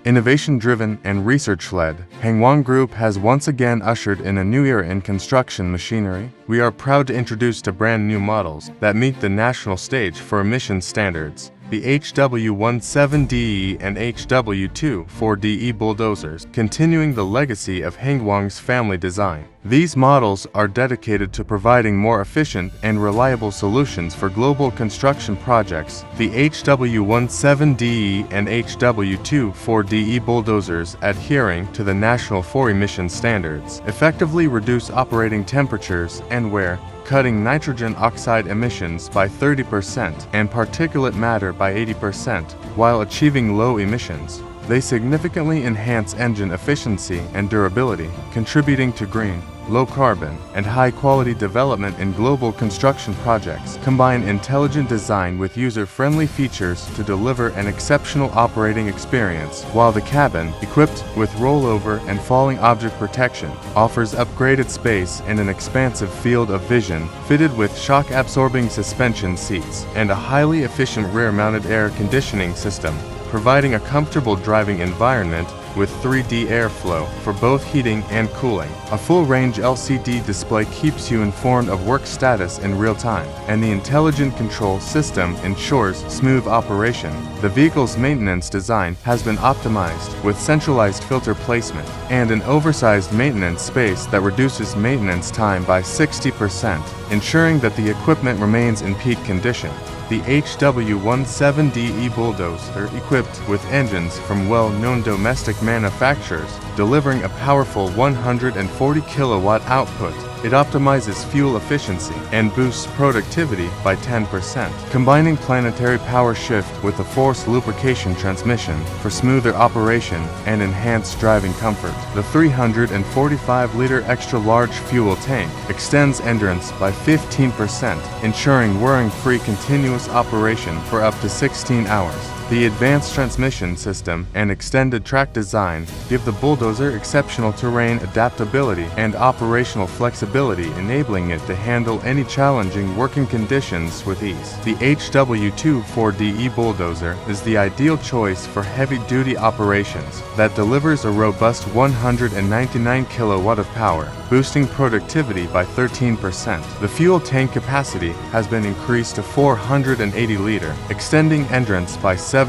Innovation-driven and research-led, Hengwang Group has once again ushered in a new era in construction machinery. We are proud to introduce brand new models that meet the national stage for emission standards. The HW17DE and HW24DE bulldozers, continuing the legacy of Hengwang's family design. These models are dedicated to providing more efficient and reliable solutions for global construction projects. The HW17DE and HW24DE bulldozers, adhering to the national 4 emission standards, effectively reduce operating temperatures and wear, cutting nitrogen oxide emissions by 30% and particulate matter by 80%, while achieving low emissions. They significantly enhance engine efficiency and durability, contributing to green, low-carbon, and high-quality development in global construction projects. Combine intelligent design with user-friendly features to deliver an exceptional operating experience, while the cabin, equipped with rollover and falling object protection, offers upgraded space and an expansive field of vision, fitted with shock-absorbing suspension seats and a highly efficient rear-mounted air conditioning system, providing a comfortable driving environment with 3D airflow for both heating and cooling. A full-range LCD display keeps you informed of work status in real time, and the intelligent control system ensures smooth operation. The vehicle's maintenance design has been optimized with centralized filter placement and an oversized maintenance space that reduces maintenance time by 60%, ensuring that the equipment remains in peak condition. The HW17DE bulldozer, equipped with engines from well-known domestic manufacturers, delivering a powerful 140 kilowatt output. It optimizes fuel efficiency and boosts productivity by 10%, combining planetary power shift with a forced lubrication transmission for smoother operation and enhanced driving comfort. The 345-liter extra-large fuel tank extends endurance by 15%, ensuring worry-free continuous operation for up to 16 hours. The advanced transmission system and extended track design give the bulldozer exceptional terrain adaptability and operational flexibility, enabling it to handle any challenging working conditions with ease. The HW24DE bulldozer is the ideal choice for heavy-duty operations that delivers a robust 199 kilowatt of power, boosting productivity by 13%. The fuel tank capacity has been increased to 480 liter, extending endurance by 7%,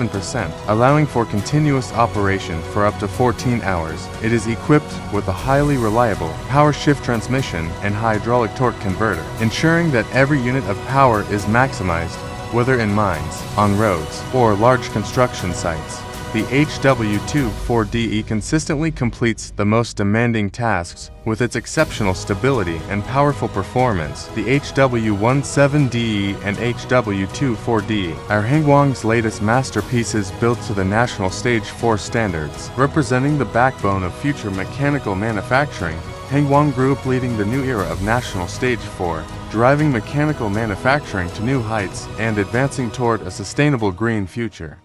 allowing for continuous operation for up to 14 hours. It is equipped with a highly reliable power shift transmission and hydraulic torque converter, ensuring that every unit of power is maximized, whether in mines, on roads, or large construction sites. The HW24DE consistently completes the most demanding tasks with its exceptional stability and powerful performance. The HW17DE and HW24DE are Hengwang's latest masterpieces built to the national Stage 4 standards, representing the backbone of future mechanical manufacturing. Hengwang Group leading the new era of national Stage 4, driving mechanical manufacturing to new heights and advancing toward a sustainable green future.